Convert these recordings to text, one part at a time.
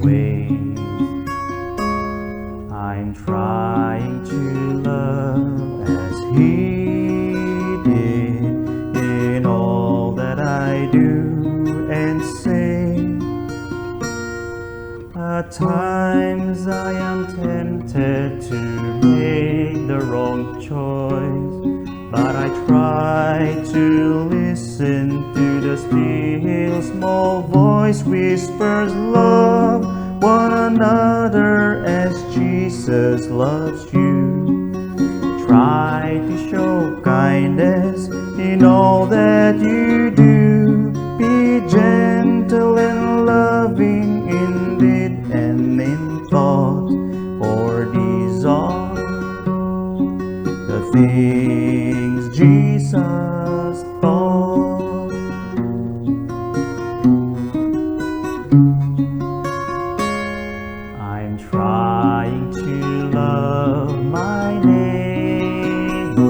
ways. I'm trying to love as He did in all that I do and say. At times I am tempted to make the wrong choice, but I try to listen to the still small voice whispers, love one another as Jesus loves you. Try to show kindness in all that you do. Be gentle and loving in deed and in thought, for these are the things Jesus taught. I'm trying to love my neighbor.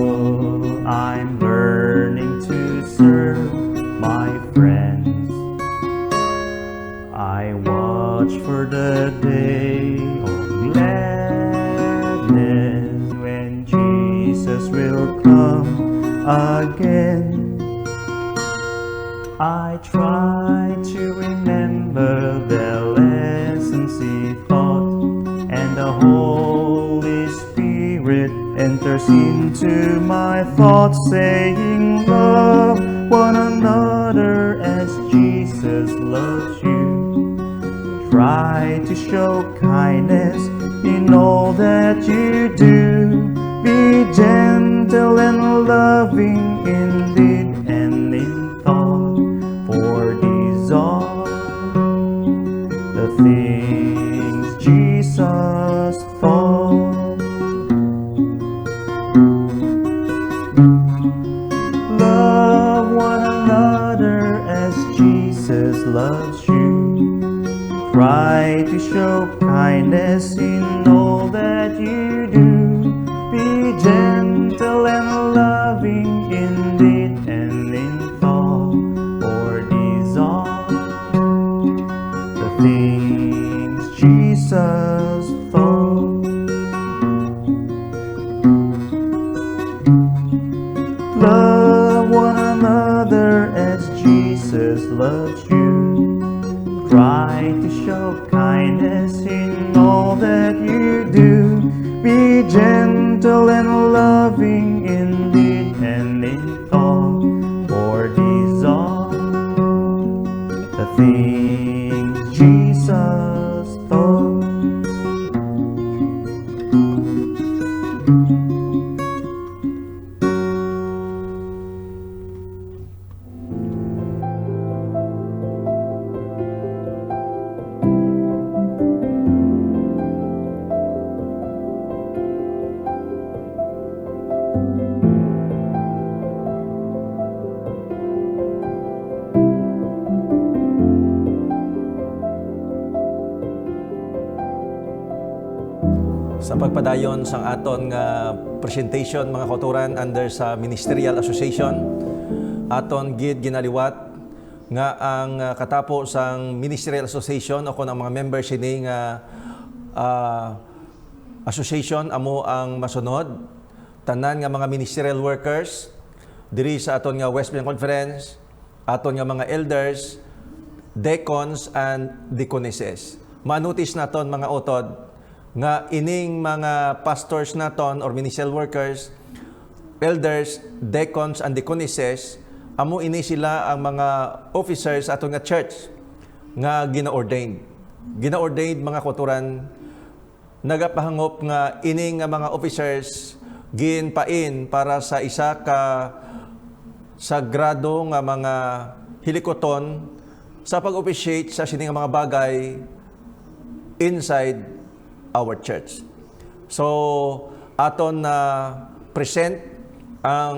I'm learning to serve my friends. I watch for the day of gladness when Jesus will come again. I try to remember the lessons He taught, and the Holy Spirit enters into my thoughts, saying, love one another as Jesus loves you. Try to show kindness in all that you do. Be gentle and loving in deed and in thought, for these are the things Jesus taught. Love one another as Jesus loves you. Try to show kindness in all that you do. Be gentle and loving in deed and in thought, for these are the things Jesus taught. Love one another as Jesus loves you. Try to show kindness in all that you do. Be gentle and loving in deed and in thought, for these are the things Jesus taught. Sa pagpadayon sang aton nga presentation mga kauturan under sa Ministerial Association, aton gid ginaliwat nga ang katapo sang Ministerial Association o kung ang mga members ini nga association amo ang masunod tanan nga mga ministerial workers diri sa aton nga Western Conference, aton nga mga elders, deacons and deaconesses. Manotice naton mga utod nga ining mga pastors naton or ministerial workers, elders, deacons and deaconesses, amo ini sila ang mga officers aton nga church nga gina-ordained. Gina-ordained mga kauturan, nagapahangop nga ining nga mga officers ginpain para sa isa ka sagrado nga mga hilikoton sa pag-officiate sa sining nga mga bagay inside our church. So, aton na present ang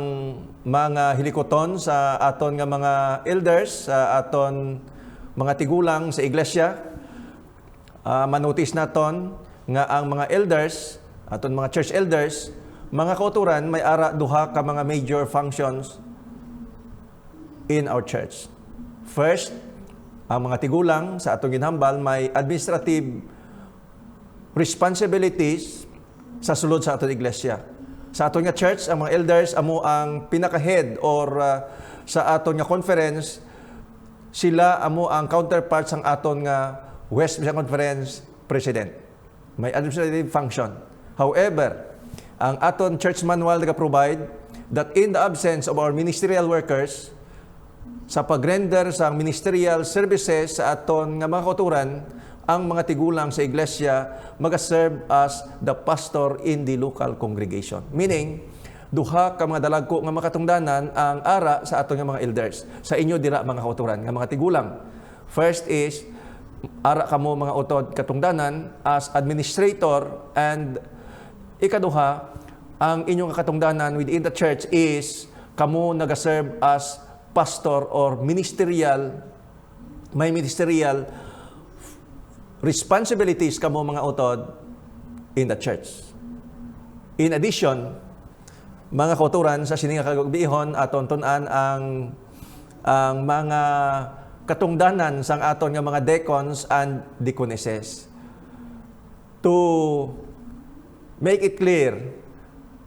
mga hilikoton sa aton nga mga elders, sa aton mga tigulang sa iglesia. Manotice naton nga ang mga elders, aton mga church elders, mga kauturan, may ara duha ka mga major functions in our church. First, Ang mga tigulang sa atong ginhambal may administrative responsibilities sa sulod sa atong iglesia. Sa atong nga church, ang mga elders amo ang pinaka-head or sa atong nga conference, sila amo ang counterparts ng aton nga West Visayas Conference President. May administrative function. However, ang aton church manual nag-provide that in the absence of our ministerial workers, sa pag-render sa ministerial services sa aton nga mga kauturan, ang mga tigulang sa iglesia mag-serve as the pastor in the local congregation. Meaning, duha ka mga dalagko nga makatungdanan ang ara sa aton nga mga elders. Sa inyo dira mga kauturan nga mga tigulang. First is, ara kamo mga utod katungdanan as administrator, and ikaduha, ang inyong katungdanan within the church is kamo nag-serve as pastor or ministerial, may ministerial responsibilities kamo mga utod in the church. In addition, mga kauturan sa sininga kagubihon aton tun-an ang mga katungdanan sang aton nga mga deacons and deaconesses. To make it clear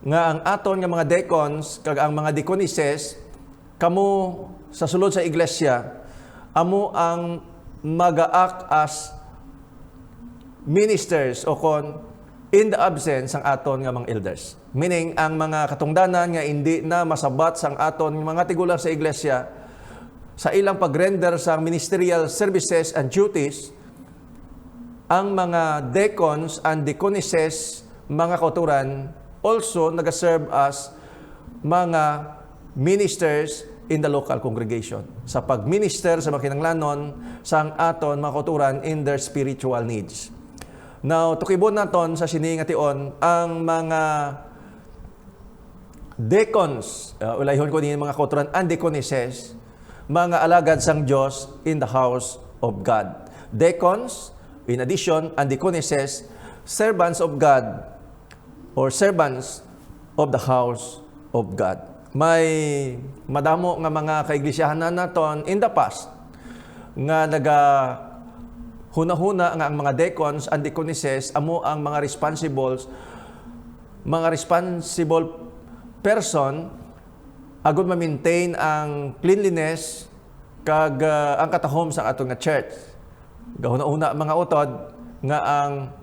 nga ang aton nga mga deacons kag ang mga deaconesses kamo sa sulod sa iglesia amo ang mag-act as ministers o kon in the absence sang aton nga mga elders. Meaning ang mga katungdanan nga hindi na masabat sang aton mga tigulang sa iglesia sa ilang pag-render sa ministerial services and duties, ang mga deacons and deaconesses, mga kauturan, also nag-serve as mga ministers in the local congregation sa pag-minister sa mga kinanglanon sang aton mga kauturan in their spiritual needs. Now, tukibon naton sa sini nga tion ang mga deacons, ulayhon ko din mga kauturan and deaconesses, mga alagad sang Dios in the house of God. Deacons, in addition, and deaconesses, servants of God or servants of the house of God. May madamo nga mga kaiglesiyahanan naton in the past nga huna-huna nga ang mga deacons and deaconesses amo ang mga responsible person agud ma-maintain ang cleanliness kag ang katahom sa aton nga church. Gahuna-una mga utod nga ang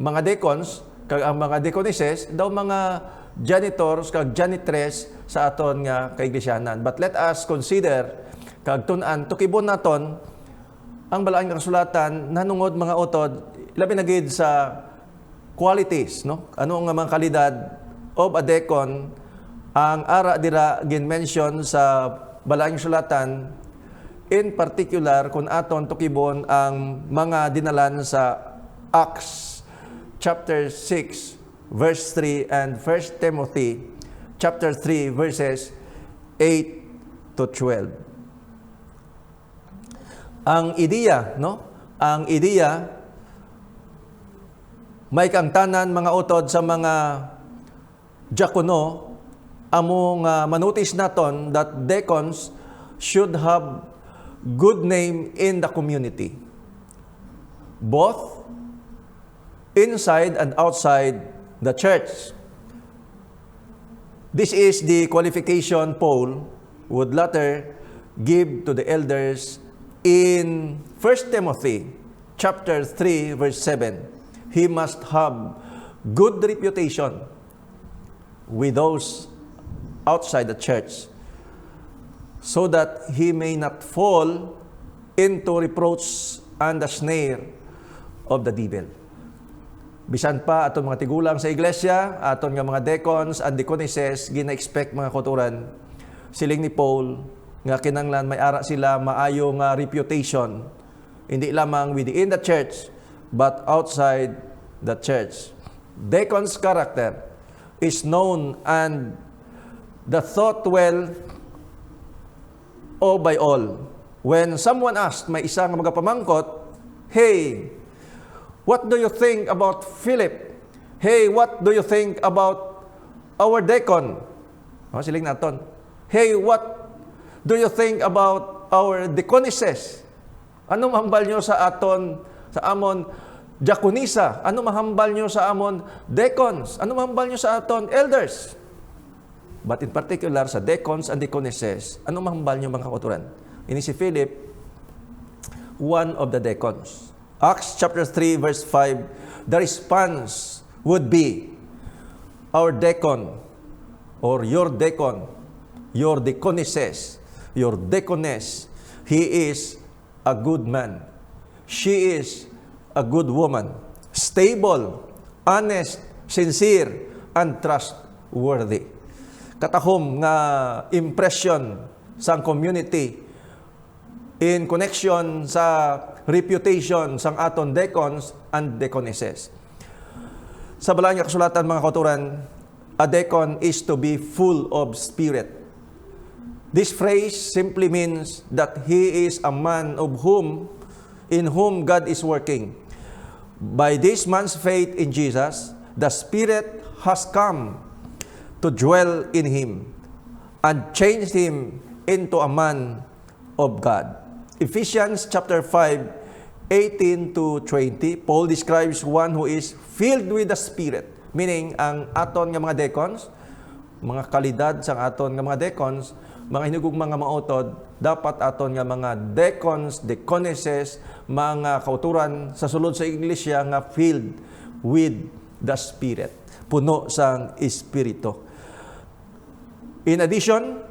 mga deacons kag ang mga deaconesses daw mga janitors kag janitress sa aton nga kaiglesiyanan. But let us consider kag tun-an tukibon naton ang balaang nga kasulatan nanungod mga utod labi na gid sa qualities, no? Ano nga mga kalidad of a deacon ang ara dira gin-mention sa balaang sulatan, in particular kung aton tukibon ang mga dinalan sa Acts chapter 6 verse 3 and 1 Timothy chapter 3 verses 8 to 12. Ang ideya, no? Ang ideya may kangtanan mga utod sa mga diakono among manotice naton that deacons should have good name in the community, both inside and outside the church. This is the qualification Paul would later give to the elders in 1 Timothy chapter 3 verse 7. He must have good reputation with those outside the church so that he may not fall into reproach and the snare of the devil. Bisan pa aton mga tigulang sa iglesia, aton nga mga deacons and deaconesses, gina-expect mga kauturan, siling ni Paul, nga kinanglan may ara sila maayo nga reputation, hindi lamang within the church, but outside the church. Deacon's character is known and the thought well of by all. When someone asked, may isa nga magapamangkot, "Hey, what do you think about Philip? Hey, what do you think about our deacon?" Siling naton. "Hey, what do you think about our deaconesses?" Ano mahambal nyo sa amon diakonisa? Ano mahambal nyo sa amon deacons? Ano mahambal nyo sa aton elders? But in particular, sa deacons and deaconesses, ano mahambal nyo mga kauturan? Ini si Philip, one of the deacons. Acts chapter 3 verse 5, the response would be, our deacon, or your deacon, your deaconesses, your deaconess, he is a good man. She is a good woman. Stable, honest, sincere, and trustworthy. Katahom nga impression sa community in connection sa reputation sang aton deacons and deaconesses. Sa balaan nga kasulatan mga kauturan, a deacon is to be full of spirit. This phrase simply means that he is a man in whom God is working. By this man's faith in Jesus, the Spirit has come to dwell in him and changed him into a man of God. Ephesians chapter 5, 18 to 20, Paul describes one who is filled with the Spirit. Meaning, ang aton nga mga deacons, mga kalidad sa aton nga mga deacons, mga hinugog mga mautod, dapat aton nga mga deacons, deaconesses, mga kauturan sa sulod sa iglesia nga filled with the Spirit. Puno sang Espiritu. In addition,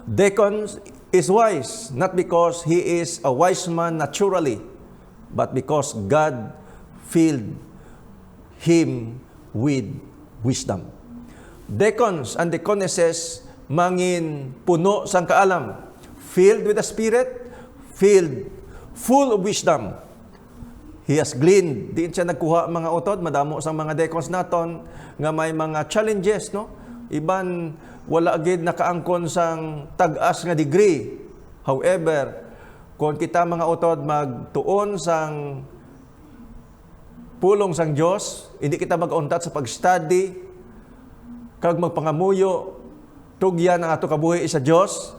deacon is wise, not because he is a wise man naturally, but because God filled him with wisdom. Deacons and deaconesses mangin puno sang kaalam, filled with the Spirit, full of wisdom. He has gleaned. Diin siya nagkuha mga utod, madamo sang mga deacons naton nga may mga challenges, no? Iban wala gid nakaangkon sang tag-as nga degree. However, kung kita mga utod magtuon sang pulong sang Dios, hindi kita mag-untat sa pag-study kag magpangamuyo tugyan ang ato kabuhi sa Dios,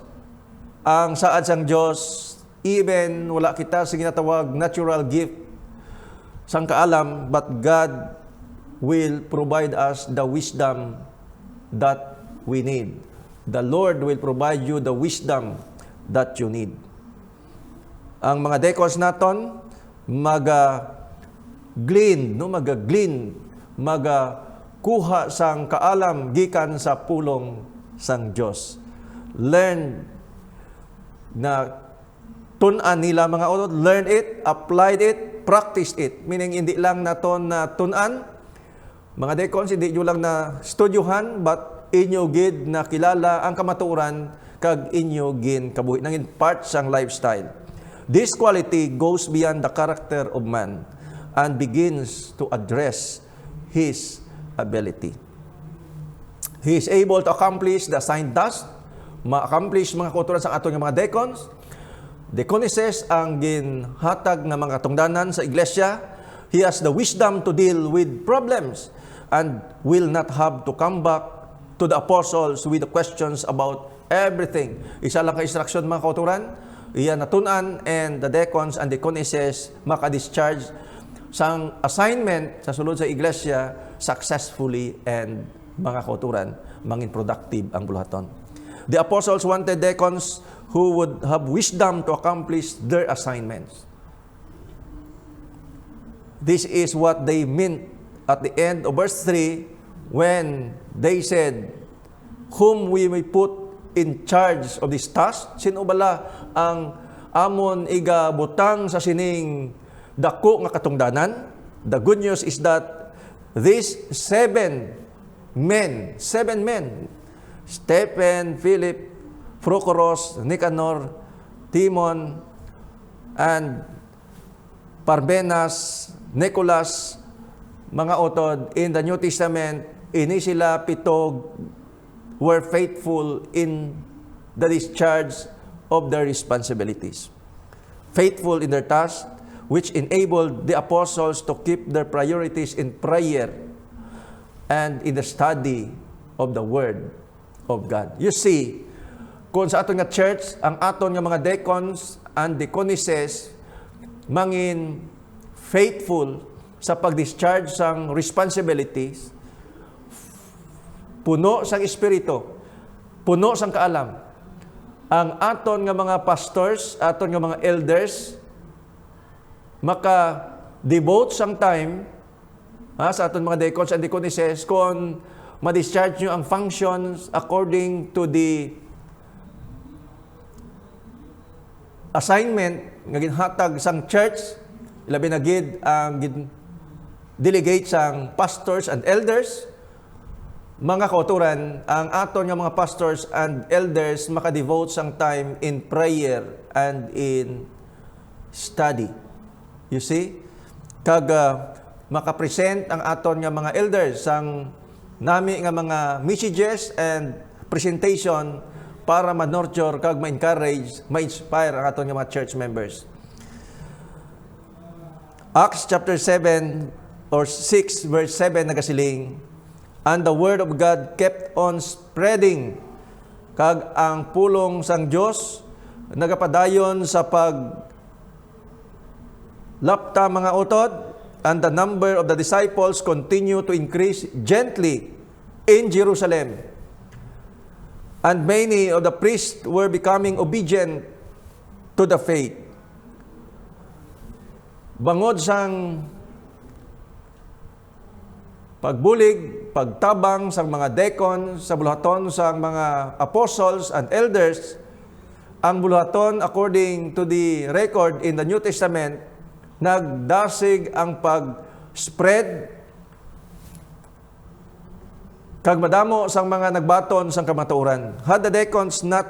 ang saad sang Dios, even wala kita sa ginatawag natural gift sang kaalam, but God will provide us the wisdom that we need. The Lord will provide you the wisdom that you need. Ang mga deacons naton mag-glean, kuha sang kaalam gikan sa pulong sang Diyos. Learn na tunan nila mga utod, learn it, applied it, practice it. Meaning hindi lang naton na tunan, mga deacons, hindi nyo lang na studyuhan, but inyo gid na kilala ang kamatuoran kag inyo gin kabuhi nangin part sang lifestyle. This quality goes beyond the character of man and begins to address his ability. He is able to accomplish the assigned task, ma-accomplish mga kauturan sa aton nga mga deacons, deaconesses ang ginhatag nga mga tungdanan sa iglesia. He has the wisdom to deal with problems and will not have to come back to the apostles with the questions about everything. Isa lang ka instruction mga kauturan, iyan natunan, and the deacons and deaconesses maka-discharge sang assignment sa sulod sa iglesia successfully, and mga kauturan, mangin productive ang buluhaton. The apostles wanted deacons who would have wisdom to accomplish their assignments. This is what they meant at the end of verse 3 when they said, whom we may put in charge of this task. Sino bala ang amon iga butang sa sining dako nga katungdanan? The good news is that these seven men, Stephen, Philip, Prochorus, Nicanor, Timon, and Parmenas, Nicholas, mga utod, in the New Testament, ini sila pitog were faithful in the discharge of their responsibilities. Faithful in their task, which enabled the apostles to keep their priorities in prayer and in the study of the Word of God. You see, kung sa aton nga church, ang aton nga mga deacons and deaconesses mangin faithful sa pag-discharge sang responsibilities, puno sang espiritu, puno sang kaalam. Ang aton nga mga pastors, aton nga mga elders, maka-devote sang time sa aton mga deacons and deaconesses kung ma-discharge nyo ang functions according to the assignment nga ginhatag sang church, labi na gid ang delegate sang pastors and elders. Mga kauturan, ang aton nga mga pastors and elders maka-devote sang time in prayer and in study. You see? Kag maka-present ang aton nga mga elders sang nami nga mga messages and presentation para ma-nurture kag ma-encourage, ma-inspire ang aton nga mga church members. Acts chapter 7 or 6 verse 7 nagasiling, and the word of God kept on spreading, kag ang pulong sang Dios nagapadayon sa lapta mga utod, and the number of the disciples continue to increase gently in Jerusalem. And many of the priests were becoming obedient to the faith. Bangod sang pagbulig, pagtabang sang mga deacon, sa buluhaton sang mga apostles and elders, ang buluhaton according to the record in the New Testament, nagdasig ang pag-spread kag madamo sang mga nagbaton sang kamatuoran. Had the deacons not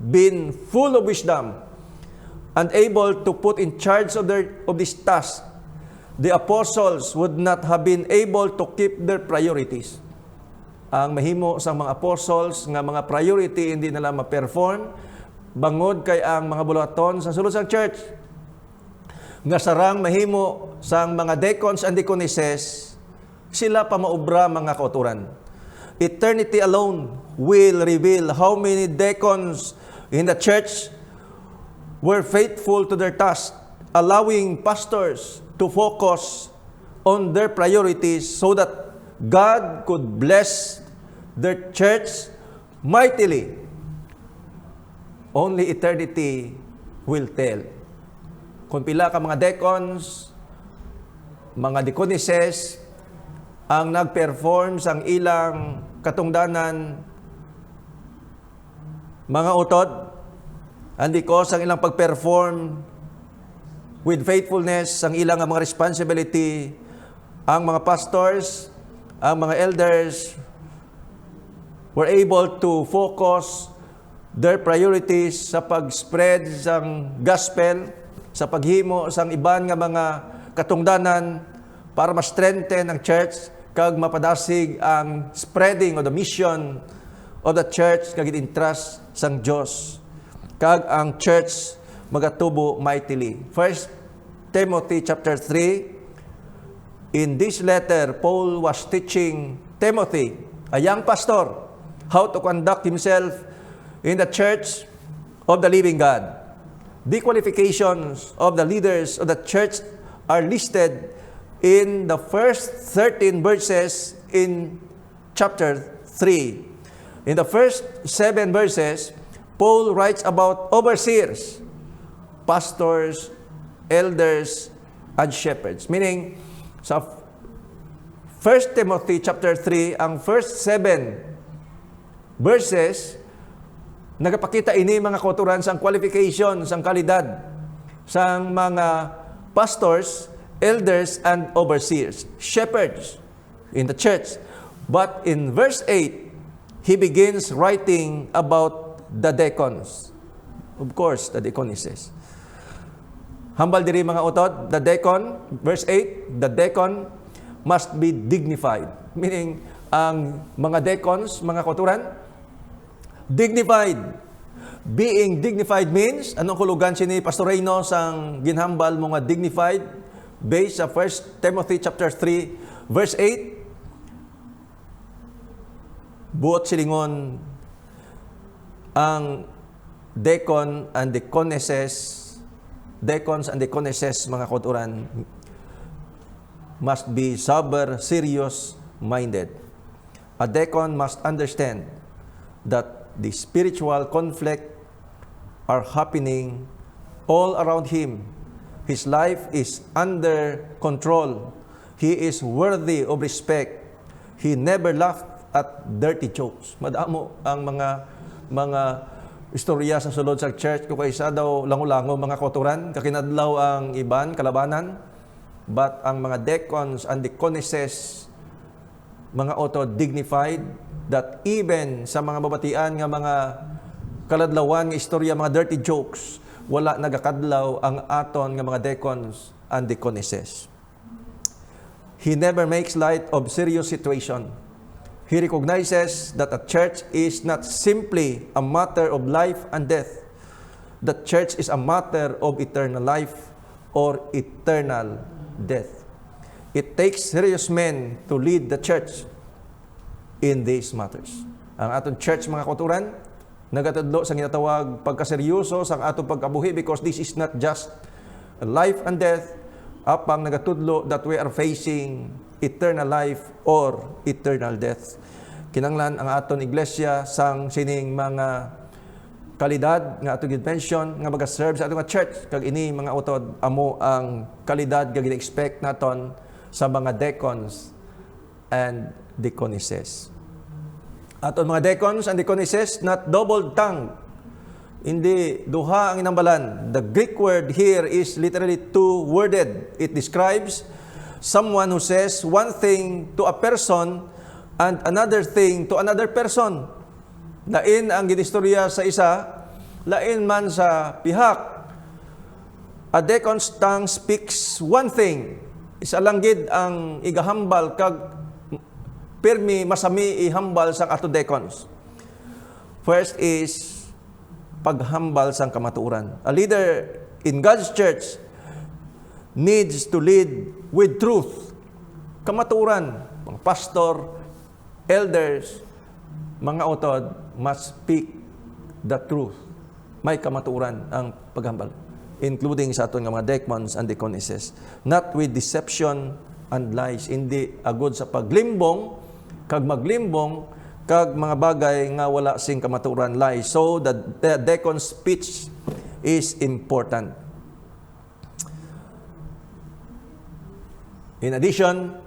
been full of wisdom and able to put in charge of this task, the apostles would not have been able to keep their priorities. Ang mahimo sang mga apostles nga mga priority hindi nila ma-perform bangod kay ang mga buluhaton sa sulod sang church nga sarang mahimo sang mga deacons and deaconesses, sila pa maobra mga kauturan. Eternity alone will reveal how many deacons in the church were faithful to their task, allowing pastors to focus on their priorities so that God could bless their church mightily. Only eternity will tell. Kung pila ka mga deacons, mga deaconesses, ang nag-perform sang ilang katungdanan, mga utod, hindi ko sang ilang pag-perform with faithfulness sang ilang mga responsibility, ang mga pastors, ang mga elders were able to focus their priorities sa pag-spread sang gospel, sa paghimo sang iban nga mga katungdanan para ma-strengthen ang church kag mapadasig ang spreading of the mission of the church kag entrust sang Dios kag ang church magatubo mightily. 1 Timothy chapter 3, in this letter Paul was teaching Timothy, a young pastor, how to conduct himself in the church of the living God. The qualifications of the leaders of the church are listed in the first 13 verses in chapter 3. In the first 7 verses, Paul writes about overseers, pastors, elders, and shepherds. Meaning, sa 1 Timothy chapter 3, ang first 7 verses, nagapakita ini mga kauturan sang qualification, sang kalidad, sang mga pastors, elders, and overseers, shepherds in the church. But in verse 8, he begins writing about the deacons. Of course, the deaconesses. Hambal diri mga utod, the deacon, verse 8, the deacon must be dignified. Meaning, ang mga deacons, mga kauturan, dignified. Being dignified means, anong kulugan sini Pastor Reyno sang ginhambal mo nga dignified? Based sa 1 Timothy chapter 3, verse 8, buot silingon, ang deacons and deaconesses, mga kauturan, must be sober, serious-minded. A deacon must understand that the spiritual conflict are happening all around him. His life is under control. He is worthy of respect. He never laughed at dirty jokes. Madamo ang mga istorya sa sulod sa church kung kaysa daw lango-lango mga kauturan, kakinadlaw ang iban, kalabanan. But ang mga deacons and deaconesses, mga auto dignified, that even sa mga babatian nga mga kaladlawan nga istorya, mga dirty jokes, wala nagakadlaw ang aton nga mga deacons and deaconesses. He never makes light of serious situation. He recognizes that a church is not simply a matter of life and death. The church is a matter of eternal life or eternal death. It takes serious men to lead the church in these matters. Ang atong church, mga kauturan, nagatadlo sa ginatawag pagkaseryoso sa atong pagkabuhi, because this is not just life and death, apang nagatudlo that we are facing eternal life or eternal death. Kinanglan ang aton iglesia sang sining mga kalidad nga atong mention nga maga-serve sa atong church, kag ini mga utod amo ang kalidad nga gina-expect naton sa mga deacons and deaconesses. Aton mga deacons and deaconesses, not double-tongued. Hindi duha ang inambalan. The Greek word here is literally two-worded. It describes someone who says one thing to a person and another thing to another person. Lain ang ginistorya sa isa, lain man sa pihak. A deacon's tongue speaks one thing. Isa lang gid ang igahambal kag pirmi masami ihambal sa ato deacons. First is paghambal sang kamatuoran. A leader in God's church needs to lead with truth. Kamatuoran, mga pastor, elders, mga utod must speak the truth. May kamatuoran ang paghambal, including sa aton nga mga deacons and deaconesses. Not with deception and lies. Hindi agud sa paglimbong, kag maglimbong, kag mga bagay nga wala sing kamatuoran, lies. So the deacon's speech is important. In addition,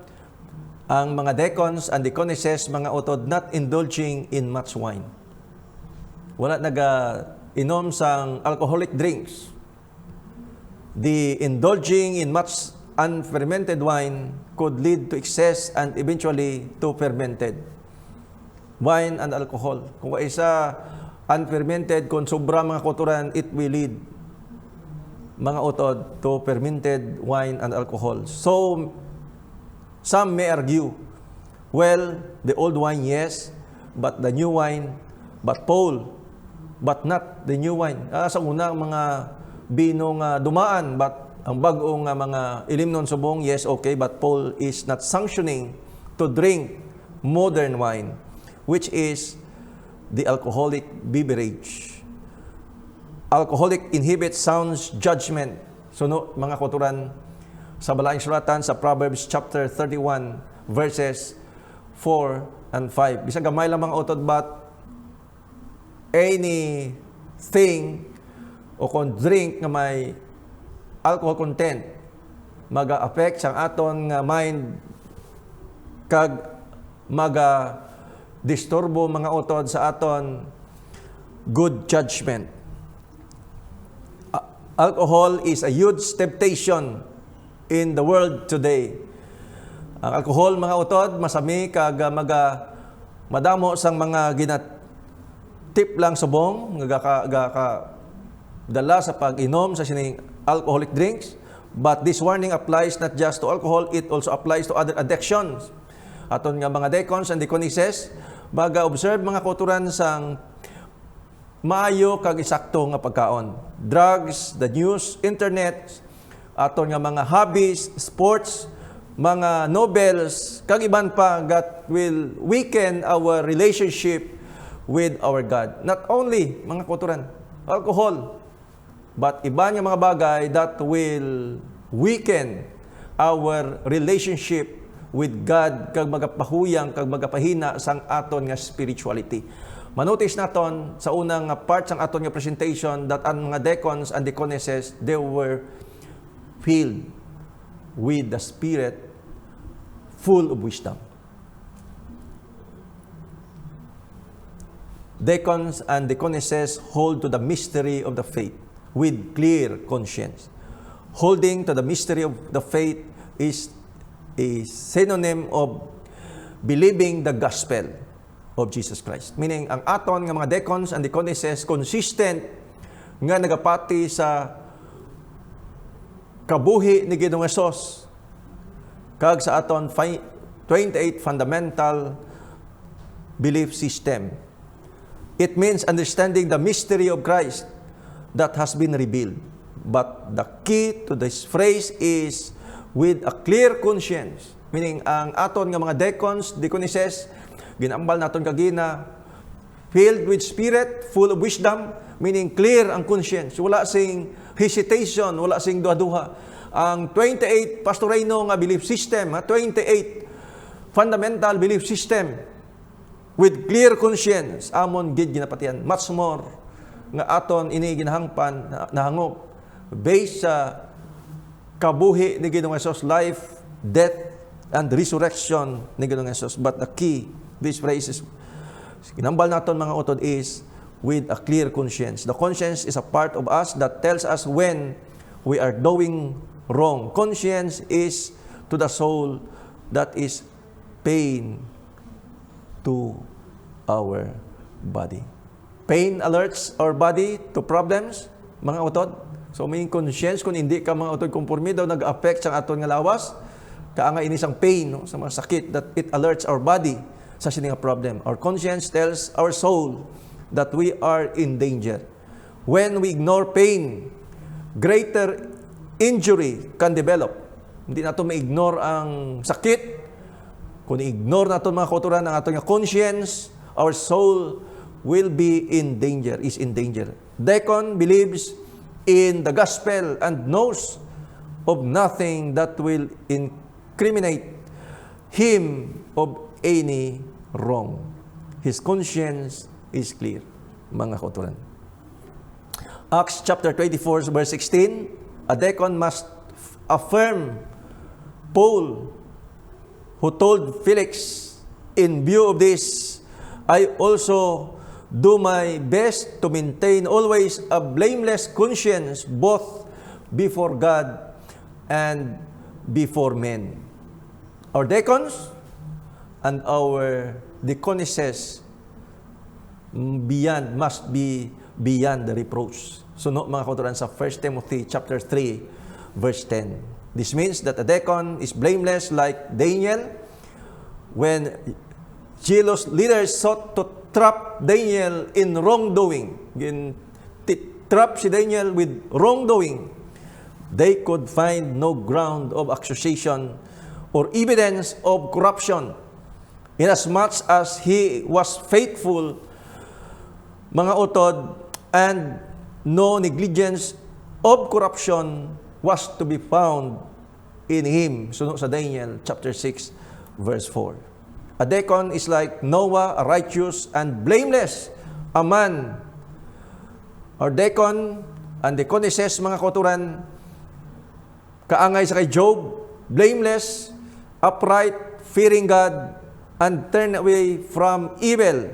ang mga deacons and deaconesses, mga utod, not indulging in much wine. Wala inom sang alcoholic drinks. The indulging in much unfermented wine could lead to excess and eventually to fermented wine and alcohol. Kung isa unfermented, kung sobra mga kauturan, it will lead mga utod to fermented wine and alcohol. So, some may argue, well, the old wine, yes, but the new wine, but Paul, but not the new wine. Sa unang mga binong dumaan, but ang bagong mga ilimnon subong, yes, okay, but Paul is not sanctioning to drink modern wine, which is the alcoholic beverage. Alcoholic inhibits sound judgment. So, mga kauturan, sa balaing suratan sa Proverbs chapter 31 verses 4 and 5. Bisag gamay lang mga utod, but anything o kung drink nga may alcohol content maga-affect sang aton nga mind kag maga-disturbo mga utod sa aton good judgment. Alcohol is a huge temptation in the world today. Ang alcohol, mga utod, masami kag madamo sang mga tip lang subong dala sa pag-inom sa sining alcoholic drinks. But this warning applies not just to alcohol, it also applies to other addictions. Aton nga mga deacons and deaconesses, observe mga kauturan sang maayo kag isakto nga pagkaon. Drugs, the news, internet, aton nga mga hobbies, sports, mga novels, kag iban pa that will weaken our relationship with our God. Not only, mga kauturan, alcohol, but iba nga mga bagay that will weaken our relationship with God kag magapahuyang kag magapahina sang aton nga spirituality. Manotice naton sa unang part sang aton nga presentation that ang mga deacons and deaconesses, they were filled with the Spirit, full of wisdom. Deacons and deaconesses hold to the mystery of the faith with clear conscience. Holding to the mystery of the faith is a synonym of believing the gospel of Jesus Christ. Meaning, ang aton nga mga deacons and deaconesses consistent nga nagapati sa kabuhi ni Ginoong Hesus kag sa aton 28 fundamental belief system. It means understanding the mystery of Christ that has been revealed. But the key to this phrase is with a clear conscience. Meaning, ang aton nga mga deacons, deaconesses, ginambal naton kagina, filled with Spirit, full of wisdom, meaning clear ang conscience. Wala sing hesitation, wala sing duha-duha. Ang 28 Pastorino nga belief system, 28 fundamental belief system with clear conscience, amon gid ginapatian. Much more nga aton ini ginahangpan nahangop based sa kabuhi ni Ginoong Hesus, life, death, and resurrection ni Ginoong Hesus. But the key, these phrases, ginambal naton mga utod, is with a clear conscience. The conscience is a part of us that tells us when we are doing wrong. Conscience is to the soul that is pain to our body. Pain alerts our body to problems, mga utod. So may conscience kung hindi ka mga utod konforme daw nag-affect sa aton nga lawas, kaanga ini sang pain, no, sa mga sakit, that it alerts our body sa sining problem. Our conscience tells our soul that we are in danger. When we ignore pain, greater injury can develop. Hindi nato ma-ignore ang sakit. Kung i-ignore nato mga kauturan ang aton nga conscience, our soul will be in danger, is in danger. Deacon believes in the gospel and knows of nothing that will incriminate him of any wrong. His conscience is clear, mga kauturan. Acts chapter 24 verse 16, a deacon must affirm Paul, who told Felix, in view of this, I also do my best to maintain always a blameless conscience both before God and before men. Our deacons and our deaconesses must be beyond the reproach. So no, mga kauturan, sa 1 Timothy chapter 3 verse 10. This means that a deacon is blameless like Daniel when jealous leaders sought to trap Daniel in wrongdoing. Trap si Daniel with wrongdoing. They could find no ground of accusation or evidence of corruption. Inasmuch as he was faithful, mga utod, and no negligence of corruption was to be found in him. Sunod sa Daniel chapter 6 verse 4. A deacon is like Noah, a righteous and blameless, a man. Our deacon and deaconesses, mga kauturan, kaangay sa kay Job, blameless, upright, fearing God, and turn away from evil.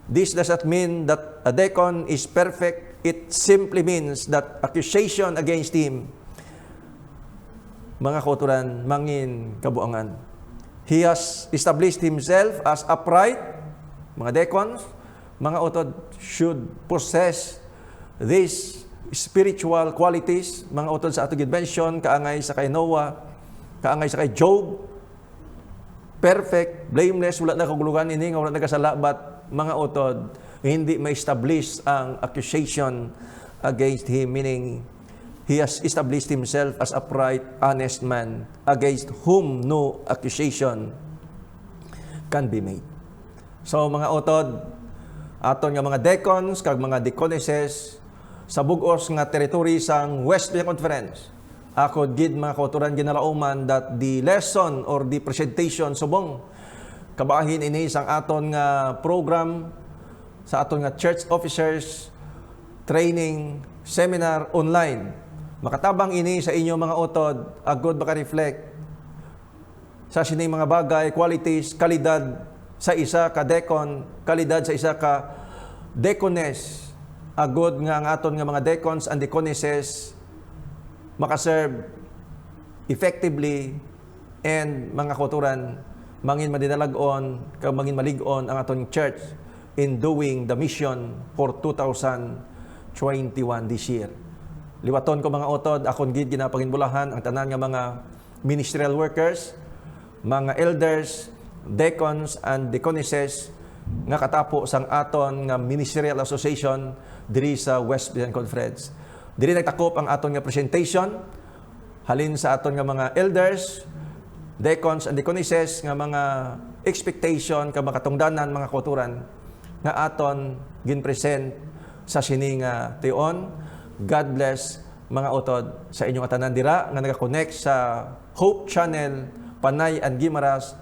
This does not mean that a deacon is perfect. It simply means that accusation against him, mga kauturan, mangin kabuangan. He has established himself as upright. Mga deacons, mga utod, should possess these spiritual qualities. Mga utod sa atong mention, kaangay sa kay Noah, kaangay sa kay Job, perfect, blameless, wala na kagulugan ini, wala na kasala, but mga utod, hindi ma-establish ang accusation against him, meaning he has established himself as upright, honest man, against whom no accusation can be made. So mga utod, aton nga mga deacons kag mga deaconesses sa bug-os nga territory sang West Philippine Conference. Ako gid mga kauturan ginalauman that the lesson or the presentation subong kabahin ini sang aton nga program sa aton nga church officers training seminar online. Makatabang ini sa inyo mga utod, agod baka reflect sa sining mga bagay, qualities, kalidad sa isa ka deacon, kalidad sa isa ka deaconess. Agod nga ang aton nga mga deacons and deaconesses makaserve effectively and mga kauturan mangin madinalagon kag mangin malig-on ang aton church in doing the mission for 2021 this year. Liwaton ko mga utod, akon gid ginapanginbulahan ang tanan nga mga ministerial workers, mga elders, deacons and deaconesses nga katapo sang aton nga ministerial association diri sa West Philippine Conference. Diri nagtakop ang aton nga presentation halin sa aton nga mga elders, deacons and deaconesses nga mga expectation ka makatungdanan mga kauturan nga aton ginpresent sa sini nga tion. God bless mga utod sa inyong atanan dira nga naka-connect sa Hope Channel Panay and Guimaras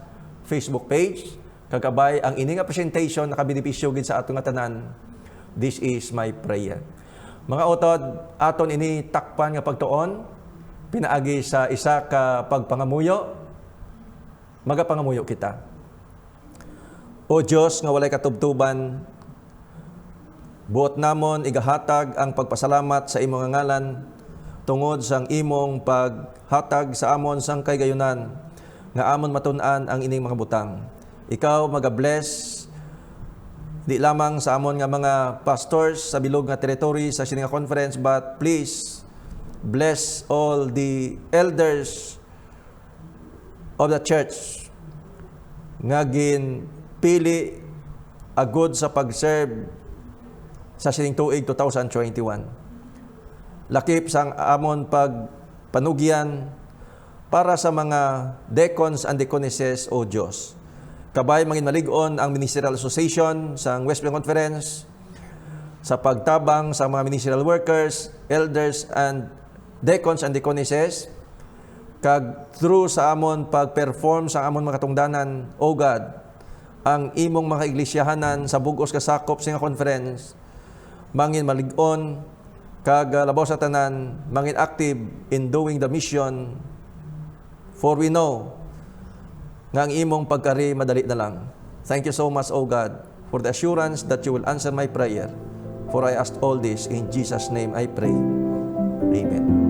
Facebook page. Kagabay ang ini nga presentation nakabenepisyo gid sa aton nga tanan. This is my prayer. Mga utod, aton ini takpan nga pagtuon pinaagi sa isa ka pagpangamuyo. Magapangamuyo kita. O Dios nga walay katubtuban, buot namon igahatag ang pagpasalamat sa imong ngalan tungod sang imong paghatag sa amon sang kaygayunan nga amon matun-an ang ining mga butang. Ikaw magabless di lamang sa amon nga mga pastors sa bilog nga territory sa sining conference, but please bless all the elders of the church nga ginpili agud sa pag-serve sa sining tuig 2021. Lakip sang amon pagpanugyan para sa mga deacons and deaconesses o Diyos. Kabay mangin malig-on ang Ministerial Association sa West Philippine Conference sa pagtabang sa mga ministerial workers, elders and deacons and deaconesses kag through sa amon pag-perform sa amon mga katungdanan, O God, ang imong mga iglesiyahanan sa bug-os kasakop sa conference mangin malig-on kag labaw sa tanan mangin active in doing the mission, for we know nga ang imong pagkari madali na lang. Thank you so much, O God, for the assurance that you will answer my prayer. For I ask all this in Jesus' name I pray. Amen.